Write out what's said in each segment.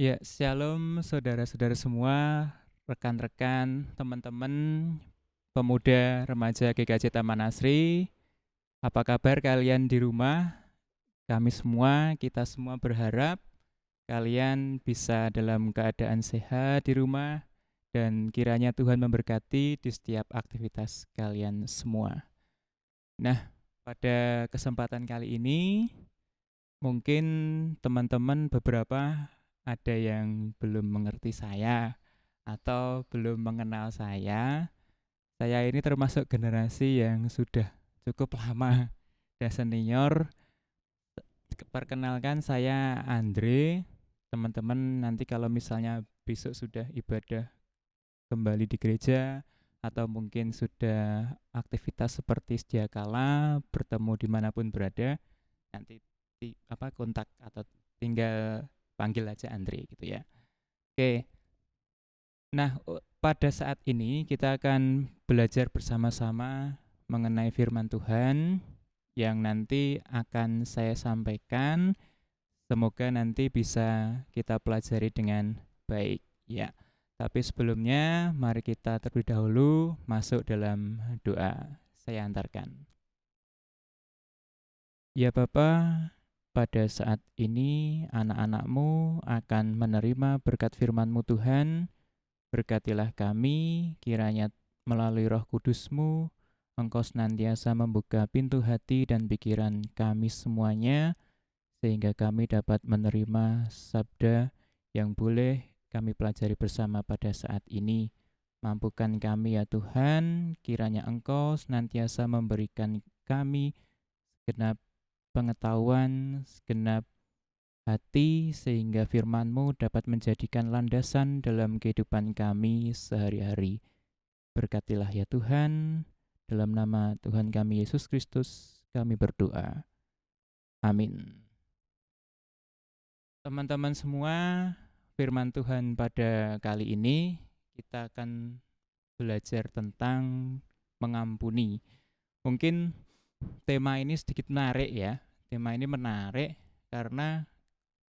Ya, shalom saudara-saudara semua, rekan-rekan, teman-teman, pemuda remaja GKJ Taman Asri. Apa kabar kalian di rumah? Kami semua, kita semua berharap kalian bisa dalam keadaan sehat di rumah dan kiranya Tuhan memberkati di setiap aktivitas kalian semua. Nah, pada kesempatan kali ini mungkin teman-teman beberapa ada yang belum mengerti saya atau belum mengenal saya. Saya ini termasuk generasi yang sudah cukup lama dan senior. Perkenalkan saya Andre. Teman-teman nanti kalau misalnya besok sudah ibadah kembali di gereja atau mungkin sudah aktivitas seperti sedia kala bertemu dimanapun berada, nanti kontak atau tinggal panggil aja Andre gitu ya. Oke. Nah, pada saat ini kita akan belajar bersama-sama mengenai firman Tuhan yang nanti akan saya sampaikan. Semoga nanti bisa kita pelajari dengan baik ya. Tapi sebelumnya mari kita terlebih dahulu masuk dalam doa. Saya antarkan. Ya Bapa, pada saat ini anak-anak-Mu akan menerima berkat firman-Mu Tuhan. Berkatilah kami, kiranya melalui Roh Kudus-Mu, Engkau senantiasa membuka pintu hati dan pikiran kami semuanya, sehingga kami dapat menerima sabda yang boleh kami pelajari bersama pada saat ini. Mampukan kami ya Tuhan, kiranya Engkau senantiasa memberikan kami segenap pengetahuan, segenap hati, sehingga firman-Mu dapat menjadikan landasan dalam kehidupan kami sehari-hari. Berkatilah ya Tuhan, dalam nama Tuhan kami Yesus Kristus kami berdoa. Amin. Teman-teman semua, firman Tuhan pada kali ini kita akan belajar tentang mengampuni. Mungkin tema ini sedikit menarik ya. Tema ini menarik karena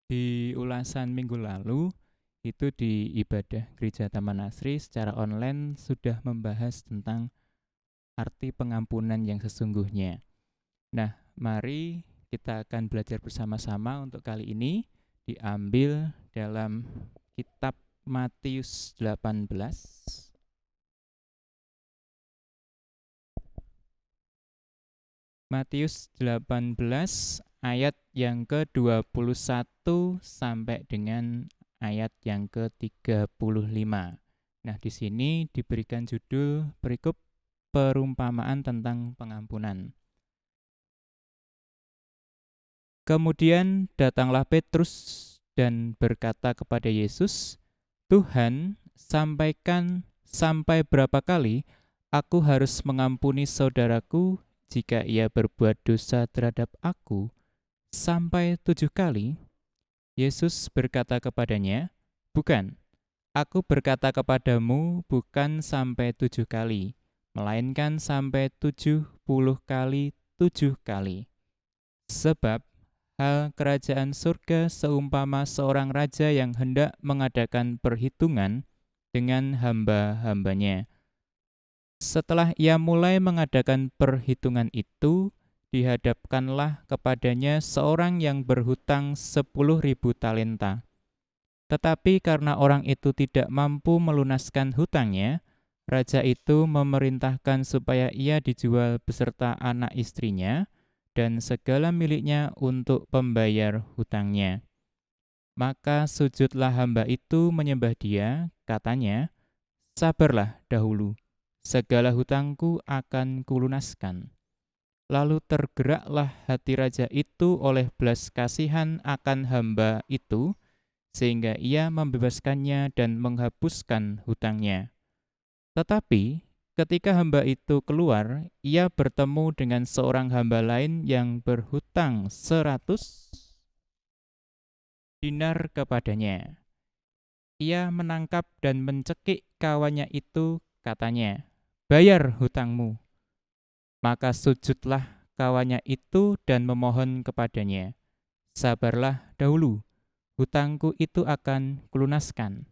di ulasan minggu lalu itu di ibadah Gereja Taman Asri secara online sudah membahas tentang arti pengampunan yang sesungguhnya. Nah, mari kita akan belajar bersama-sama untuk kali ini diambil dalam kitab Matius 18. Matius 18 ayat yang ke-21 sampai dengan ayat yang ke-35. Nah, di sini diberikan judul perikop perumpamaan tentang pengampunan. Kemudian datanglah Petrus dan berkata kepada Yesus, "Tuhan, sampai berapa kali aku harus mengampuni saudaraku jika ia berbuat dosa terhadap aku? Sampai 7 kali?" Yesus berkata kepadanya, "Bukan, aku berkata kepadamu bukan sampai 7 kali, melainkan sampai 70 kali 7 kali. Sebab hal kerajaan surga seumpama seorang raja yang hendak mengadakan perhitungan dengan hamba-hambanya. Setelah ia mulai mengadakan perhitungan itu, dihadapkanlah kepadanya seorang yang berhutang 10.000 talenta. Tetapi karena orang itu tidak mampu melunaskan hutangnya, raja itu memerintahkan supaya ia dijual beserta anak istrinya dan segala miliknya untuk pembayar hutangnya. Maka sujudlah hamba itu menyembah dia, katanya, 'Sabarlah dahulu, segala hutangku akan kulunaskan.' Lalu tergeraklah hati raja itu oleh belas kasihan akan hamba itu, sehingga ia membebaskannya dan menghapuskan hutangnya. Tetapi ketika hamba itu keluar, ia bertemu dengan seorang hamba lain yang berhutang 100 dinar kepadanya. Ia menangkap dan mencekik kawannya itu, katanya, 'Bayar hutangmu.' Maka sujudlah kawannya itu dan memohon kepadanya, 'Sabarlah dahulu, hutangku itu akan kulunaskan."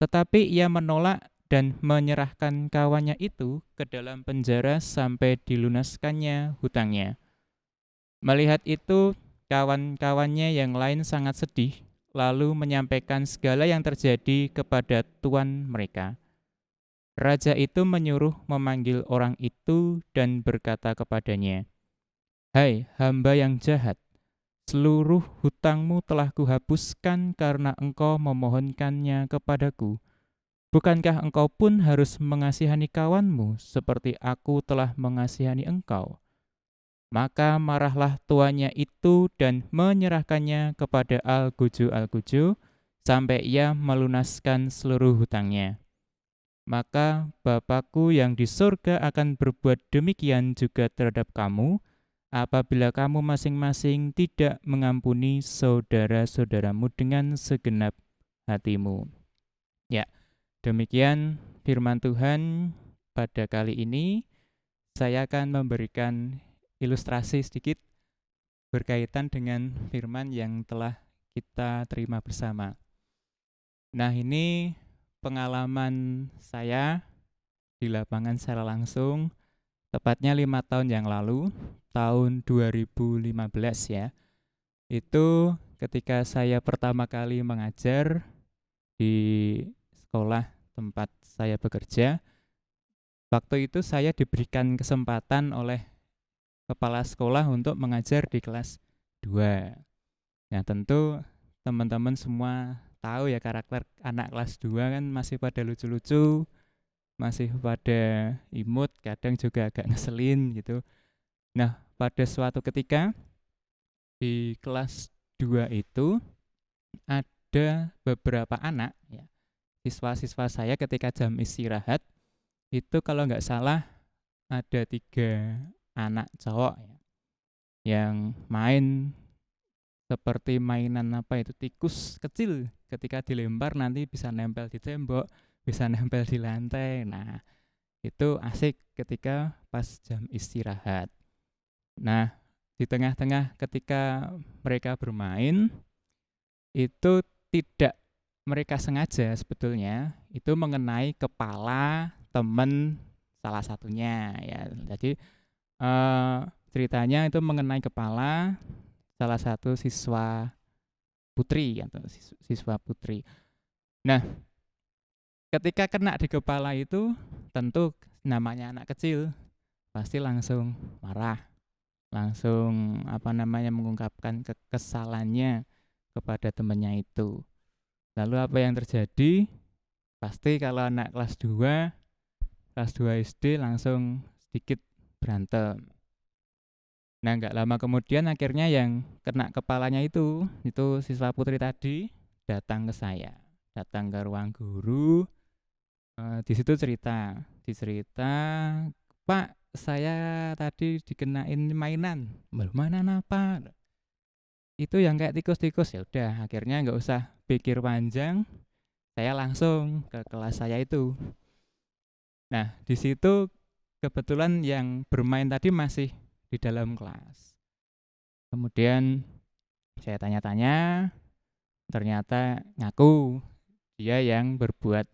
Tetapi ia menolak dan menyerahkan kawannya itu ke dalam penjara sampai dilunaskannya hutangnya. Melihat itu, kawan-kawannya yang lain sangat sedih, lalu menyampaikan segala yang terjadi kepada tuan mereka. Raja itu menyuruh memanggil orang itu dan berkata kepadanya, "Hai hamba yang jahat, seluruh hutangmu telah kuhapuskan karena engkau memohonkannya kepadaku. Bukankah engkau pun harus mengasihani kawanmu seperti aku telah mengasihani engkau?" Maka marahlah tuannya itu dan menyerahkannya kepada Al-Guju sampai ia melunaskan seluruh hutangnya. Maka Bapakku yang di surga akan berbuat demikian juga terhadap kamu, apabila kamu masing-masing tidak mengampuni saudara-saudaramu dengan segenap hatimu. Ya, demikian firman Tuhan pada kali ini. Saya akan memberikan ilustrasi sedikit berkaitan dengan firman yang telah kita terima bersama. Nah, ini pengalaman saya di lapangan secara langsung, tepatnya 5 tahun yang lalu, tahun 2015 ya. Itu ketika saya pertama kali mengajar di sekolah tempat saya bekerja. Waktu itu saya diberikan kesempatan oleh kepala sekolah untuk mengajar di kelas 2. Nah, tentu teman-teman semua tahu ya karakter anak kelas 2 kan masih pada lucu-lucu, masih pada imut, kadang juga agak ngeselin gitu. Nah, pada suatu ketika di kelas 2 itu ada beberapa anak ya, siswa-siswa saya ketika jam istirahat itu kalau nggak salah ada 3 anak cowok ya, yang main seperti mainan apa itu tikus kecil, ketika dilempar nanti bisa nempel di tembok, bisa nempel di lantai. Nah, itu asik ketika pas jam istirahat. Nah, di tengah-tengah ketika mereka bermain, itu tidak mereka sengaja sebetulnya, itu mengenai kepala teman salah satunya ya. Jadi ceritanya itu mengenai kepala salah satu siswa putri atau siswa putri. Nah, ketika kena di kepala itu tentu namanya anak kecil pasti langsung marah, langsung mengungkapkan kekesalannya kepada temannya itu. Lalu apa yang terjadi? Pasti kalau anak kelas 2 SD langsung sedikit berantem. Nah, nggak lama kemudian akhirnya yang kena kepalanya itu siswa putri tadi datang ke saya, datang ke ruang guru. Di situ cerita, "Pak, saya tadi dikenain mainan." "Mainan apa?" "Itu yang kayak tikus-tikus." Ya udah, akhirnya nggak usah pikir panjang, saya langsung ke kelas saya itu. Nah, di situ kebetulan yang bermain tadi masih di dalam kelas. Kemudian saya tanya-tanya, ternyata ngaku dia yang berbuat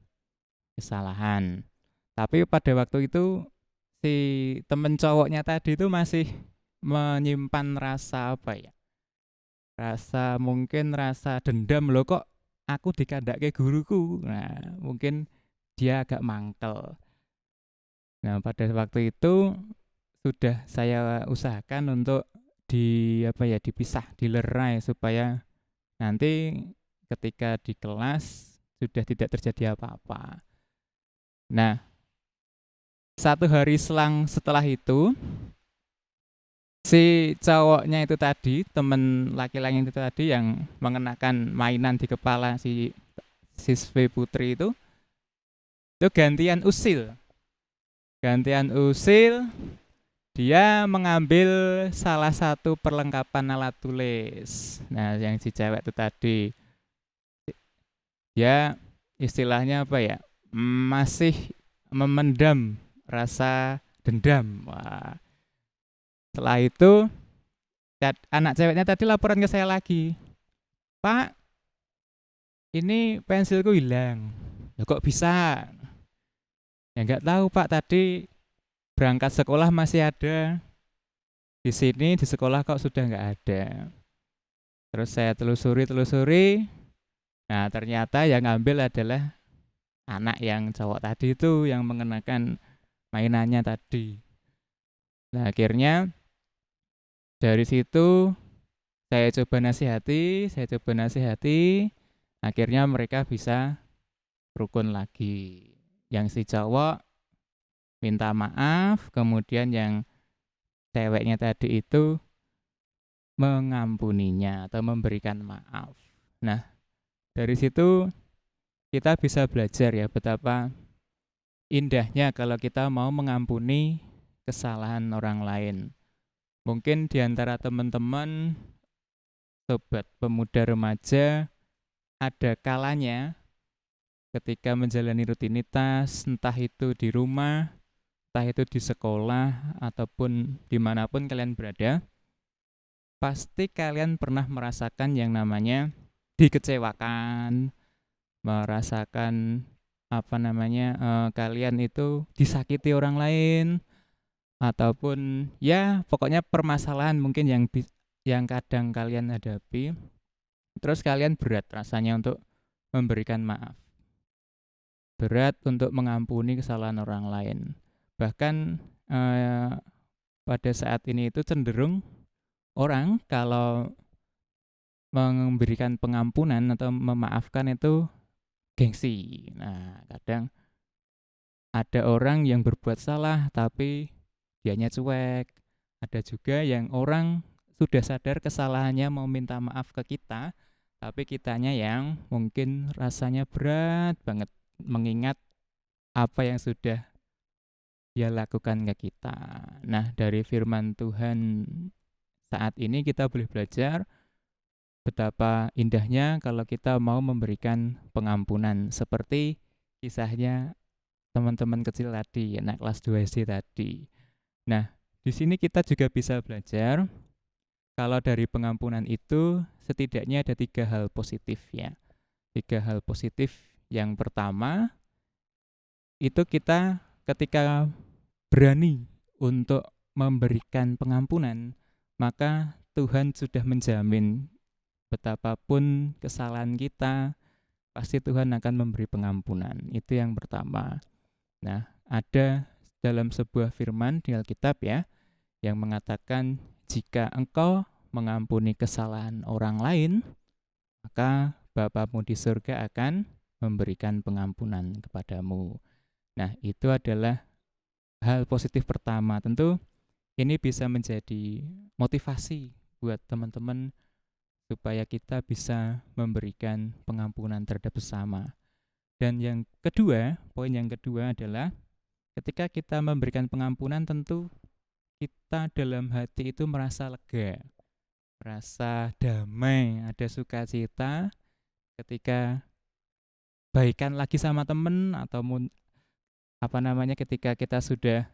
kesalahan. Tapi pada waktu itu si temen cowoknya tadi itu masih menyimpan rasa rasa dendam, loh kok aku dikandake guruku. Nah, mungkin dia agak mangkel. Nah, pada waktu itu sudah saya usahakan untuk dipisah, dilerai supaya nanti ketika di kelas sudah tidak terjadi apa-apa. Nah, 1 hari selang setelah itu, si cowoknya itu tadi, temen laki-laki itu tadi yang mengenakan mainan di kepala si siswi putri itu gantian usil. Dia mengambil salah satu perlengkapan alat tulis. Nah, yang si cewek itu tadi, dia istilahnya masih memendam rasa dendam. Wah. Setelah itu anak ceweknya tadi laporan ke saya lagi, "Pak, ini pensilku hilang. Ya kok bisa? Ya nggak tahu Pak, tadi berangkat sekolah masih ada. Di sini di sekolah kok sudah nggak ada. Terus saya telusuri. Nah ternyata yang ngambil adalah anak yang cowok tadi itu yang mengenakan mainannya tadi. Nah akhirnya dari situ saya coba nasihati, akhirnya mereka bisa rukun lagi. Yang si cowok minta maaf, kemudian yang ceweknya tadi itu mengampuninya atau memberikan maaf. Nah, dari situ kita bisa belajar ya betapa indahnya kalau kita mau mengampuni kesalahan orang lain. Mungkin di antara teman-teman, sobat pemuda remaja, ada kalanya ketika menjalani rutinitas, entah itu di rumah, entah itu di sekolah, ataupun dimanapun kalian berada, pasti kalian pernah merasakan yang namanya dikecewakan, merasakan kalian itu disakiti orang lain, ataupun ya pokoknya permasalahan mungkin yang kadang kalian hadapi, terus kalian berat rasanya untuk memberikan maaf, berat untuk mengampuni kesalahan orang lain. Bahkan eh, pada saat ini itu cenderung orang kalau memberikan pengampunan atau memaafkan itu gengsi. Nah, kadang ada orang yang berbuat salah tapi dianya cuek. Ada juga yang orang sudah sadar kesalahannya mau minta maaf ke kita, tapi kitanya yang mungkin rasanya berat banget mengingat apa yang sudah dia lakukan ke kita. Nah, dari firman Tuhan saat ini kita boleh belajar betapa indahnya kalau kita mau memberikan pengampunan seperti kisahnya teman-teman kecil tadi, anak kelas 2 SD tadi. Nah, di sini kita juga bisa belajar kalau dari pengampunan itu setidaknya ada 3 hal positif ya. 3 hal positif. Yang pertama, itu kita ketika berani untuk memberikan pengampunan, maka Tuhan sudah menjamin betapapun kesalahan kita, pasti Tuhan akan memberi pengampunan. Itu yang pertama. Nah, ada dalam sebuah firman di Alkitab ya, yang mengatakan jika engkau mengampuni kesalahan orang lain, maka Bapamu di surga akan memberikan pengampunan kepadamu. Nah, itu adalah hal positif pertama. Tentu ini bisa menjadi motivasi buat teman-teman supaya kita bisa memberikan pengampunan terhadap sesama. Dan yang kedua, poin yang kedua adalah ketika kita memberikan pengampunan tentu kita dalam hati itu merasa lega, merasa damai, ada sukacita ketika baikan lagi sama temen atau ketika kita sudah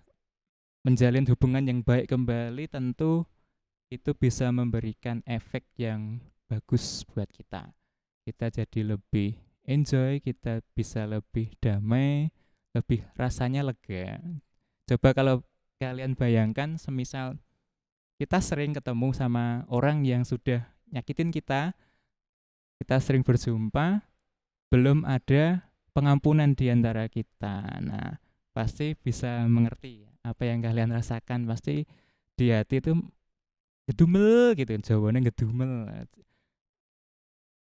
menjalin hubungan yang baik kembali, tentu itu bisa memberikan efek yang bagus buat kita. Kita jadi lebih enjoy, kita bisa lebih damai, lebih rasanya lega. Coba kalau kalian bayangkan semisal kita sering ketemu sama orang yang sudah nyakitin kita sering berjumpa, belum ada pengampunan di antara kita. Nah, pasti bisa mengerti apa yang kalian rasakan. Pasti di hati itu gedumel gitu, jawabannya gedumel.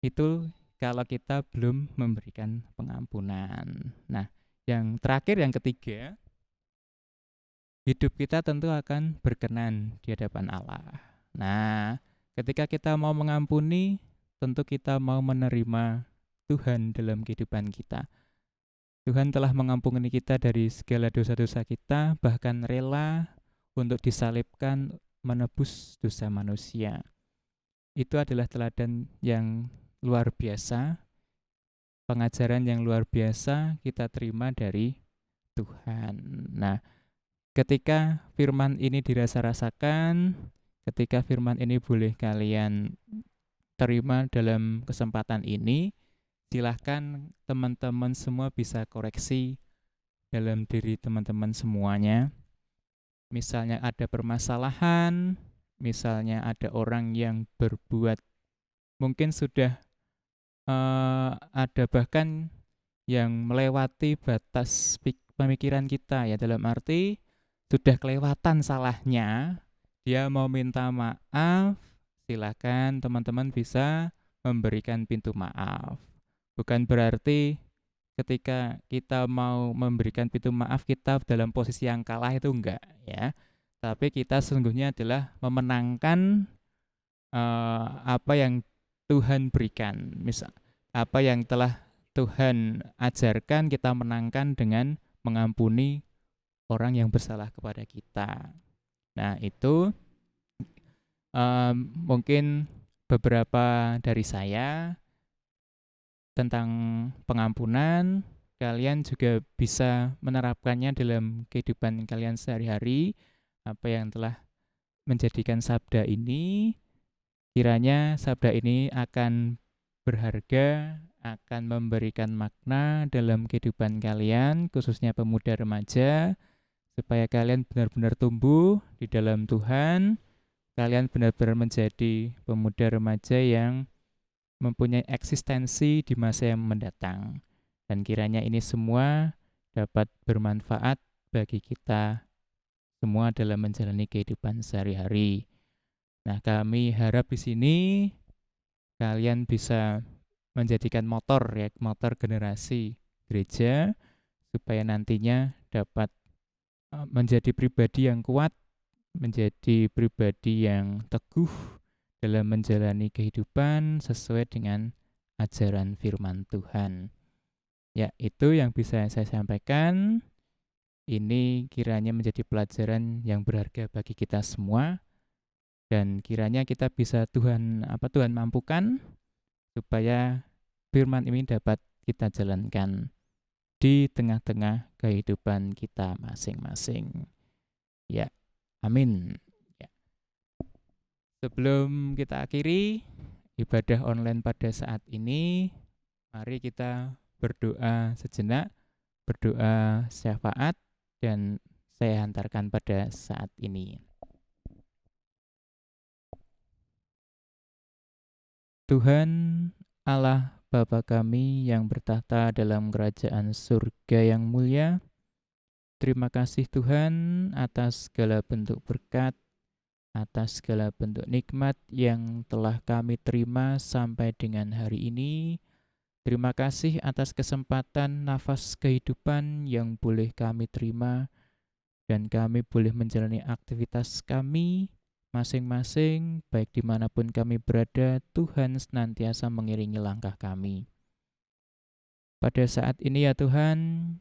Itu kalau kita belum memberikan pengampunan. Nah, yang terakhir, yang ketiga, hidup kita tentu akan berkenan di hadapan Allah. Nah, ketika kita mau mengampuni, tentu kita mau menerima Tuhan dalam kehidupan kita. Tuhan telah mengampuni kita dari segala dosa-dosa kita, bahkan rela untuk disalibkan menebus dosa manusia. Itu adalah teladan yang luar biasa, pengajaran yang luar biasa kita terima dari Tuhan. Nah, ketika firman ini dirasa-rasakan, ketika firman ini boleh kalian terima dalam kesempatan ini, silahkan teman-teman semua bisa koreksi dalam diri teman-teman semuanya. Misalnya ada permasalahan, misalnya ada orang yang berbuat mungkin sudah ada bahkan yang melewati batas pemikiran kita ya, dalam arti sudah kelewatan salahnya, dia mau minta maaf, silakan teman-teman bisa memberikan pintu maaf. Bukan berarti ketika kita mau memberikan pintu maaf kita dalam posisi yang kalah, itu enggak ya. Tapi kita sesungguhnya adalah memenangkan apa yang Tuhan berikan. Misal apa yang telah Tuhan ajarkan, kita menangkan dengan mengampuni orang yang bersalah kepada kita. Nah, itu mungkin beberapa dari saya tentang pengampunan. Kalian juga bisa menerapkannya dalam kehidupan kalian sehari-hari. Apa yang telah menjadikan sabda ini, kiranya sabda ini akan berharga, akan memberikan makna dalam kehidupan kalian, khususnya pemuda remaja, supaya kalian benar-benar tumbuh di dalam Tuhan, kalian benar-benar menjadi pemuda remaja yang mempunyai eksistensi di masa yang mendatang. Dan kiranya ini semua dapat bermanfaat bagi kita semua dalam menjalani kehidupan sehari-hari. Nah, kami harap di sini kalian bisa menjadikan motor generasi gereja, supaya nantinya dapat menjadi pribadi yang kuat, menjadi pribadi yang teguh dalam menjalani kehidupan sesuai dengan ajaran firman Tuhan. Ya, itu yang bisa saya sampaikan. Ini kiranya menjadi pelajaran yang berharga bagi kita semua, dan kiranya kita bisa Tuhan mampukan supaya firman ini dapat kita jalankan di tengah-tengah kehidupan kita masing-masing. Ya, amin. Ya. Sebelum kita akhiri ibadah online pada saat ini, mari kita berdoa sejenak, berdoa syafaat, dan saya hantarkan pada saat ini. Tuhan Allah Bapa kami yang bertahta dalam kerajaan surga yang mulia, terima kasih Tuhan atas segala bentuk berkat, atas segala bentuk nikmat yang telah kami terima sampai dengan hari ini. Terima kasih atas kesempatan nafas kehidupan yang boleh kami terima, dan kami boleh menjalani aktivitas kami masing-masing, baik dimanapun kami berada. Tuhan senantiasa mengiringi langkah kami. Pada saat ini ya Tuhan,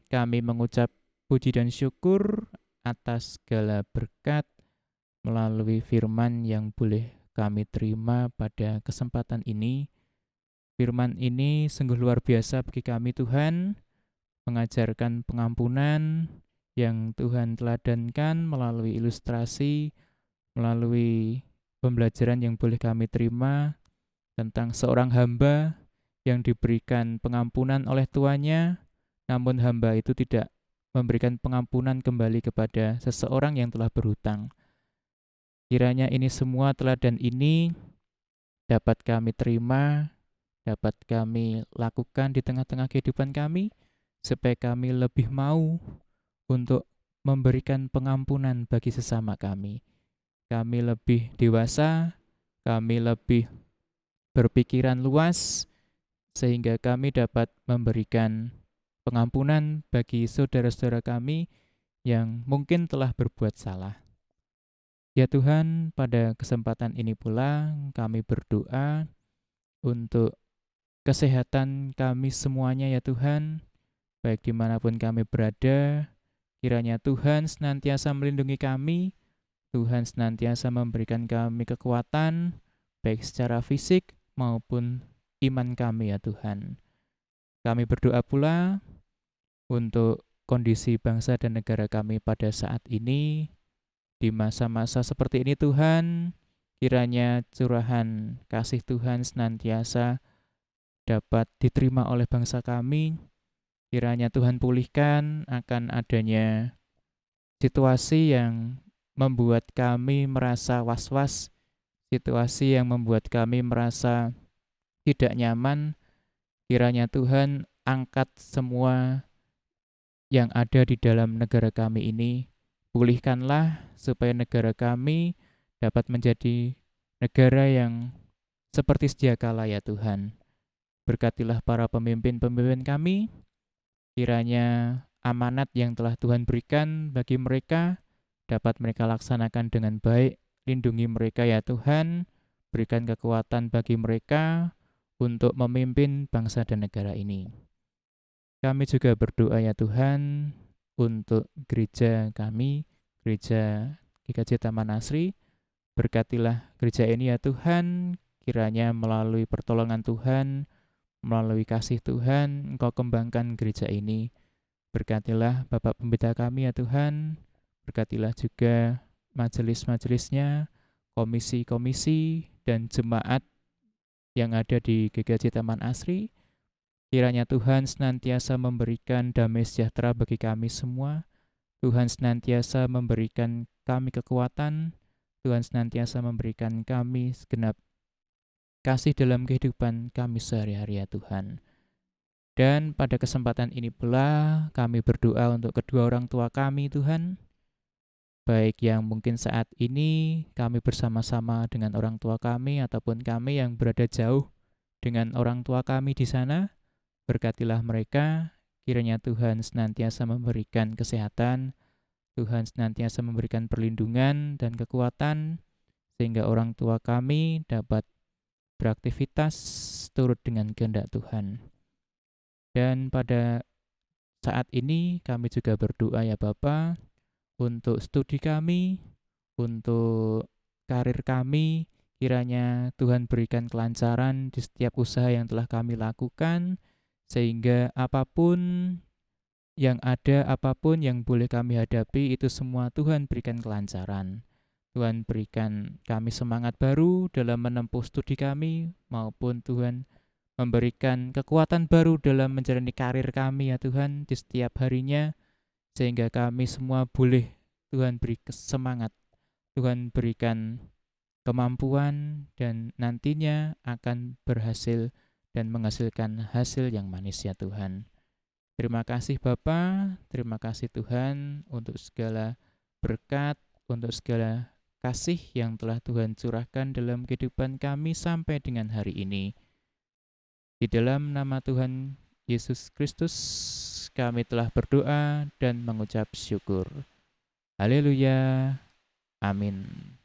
kami mengucap puji dan syukur atas segala berkat melalui firman yang boleh kami terima pada kesempatan ini. Firman ini sungguh luar biasa bagi kami Tuhan, mengajarkan pengampunan yang Tuhan teladankan melalui ilustrasi, melalui pembelajaran yang boleh kami terima tentang seorang hamba yang diberikan pengampunan oleh tuannya, namun hamba itu tidak memberikan pengampunan kembali kepada seseorang yang telah berhutang. Kiranya ini semua teladan ini dapat kami terima, dapat kami lakukan di tengah-tengah kehidupan kami, supaya kami lebih mau untuk memberikan pengampunan bagi sesama kami. Kami lebih dewasa, kami lebih berpikiran luas, sehingga kami dapat memberikan pengampunan bagi saudara-saudara kami yang mungkin telah berbuat salah. Ya Tuhan, pada kesempatan ini pula kami berdoa untuk kesehatan kami semuanya ya Tuhan, baik dimanapun kami berada. Kiranya Tuhan senantiasa melindungi kami, Tuhan senantiasa memberikan kami kekuatan, baik secara fisik maupun iman kami ya Tuhan. Kami berdoa pula untuk kondisi bangsa dan negara kami pada saat ini. Di masa-masa seperti ini Tuhan, kiranya curahan kasih Tuhan senantiasa dapat diterima oleh bangsa kami. Kiranya Tuhan pulihkan akan adanya situasi yang membuat kami merasa was-was, situasi yang membuat kami merasa tidak nyaman. Kiranya Tuhan angkat semua yang ada di dalam negara kami ini. Pulihkanlah supaya negara kami dapat menjadi negara yang seperti sedia kala ya Tuhan. Berkatilah para pemimpin-pemimpin kami, kiranya amanat yang telah Tuhan berikan bagi mereka dapat mereka laksanakan dengan baik. Lindungi mereka ya Tuhan, berikan kekuatan bagi mereka untuk memimpin bangsa dan negara ini. Kami juga berdoa ya Tuhan untuk gereja kami, gereja GKJ Taman Asri. Berkatilah gereja ini ya Tuhan, kiranya melalui pertolongan Tuhan, melalui kasih Tuhan, Engkau kembangkan gereja ini. Berkatilah Bapak Pembina kami ya Tuhan, berkatilah juga majelis-majelisnya, komisi-komisi, dan jemaat yang ada di GKJ Taman Asri. Kiranya Tuhan senantiasa memberikan damai sejahtera bagi kami semua. Tuhan senantiasa memberikan kami kekuatan. Tuhan senantiasa memberikan kami segenap kasih dalam kehidupan kami sehari-hari ya Tuhan. Dan pada kesempatan ini pula kami berdoa untuk kedua orang tua kami Tuhan. Baik yang mungkin saat ini kami bersama-sama dengan orang tua kami ataupun kami yang berada jauh dengan orang tua kami di sana. Berkatilah mereka, kiranya Tuhan senantiasa memberikan kesehatan, Tuhan senantiasa memberikan perlindungan dan kekuatan, sehingga orang tua kami dapat beraktivitas turut dengan kehendak Tuhan. Dan pada saat ini kami juga berdoa ya Bapa, untuk studi kami, untuk karir kami, kiranya Tuhan berikan kelancaran di setiap usaha yang telah kami lakukan, sehingga apapun yang ada, apapun yang boleh kami hadapi, itu semua Tuhan berikan kelancaran. Tuhan berikan kami semangat baru dalam menempuh studi kami, maupun Tuhan memberikan kekuatan baru dalam menjalani karir kami ya Tuhan di setiap harinya, sehingga kami semua boleh Tuhan beri semangat, Tuhan berikan kemampuan, dan nantinya akan berhasil dan menghasilkan hasil yang manis ya Tuhan. Terima kasih Bapa, terima kasih Tuhan untuk segala berkat, untuk segala kasih yang telah Tuhan curahkan dalam kehidupan kami sampai dengan hari ini. Di dalam nama Tuhan Yesus Kristus kami telah berdoa dan mengucap syukur. Haleluya. Amin.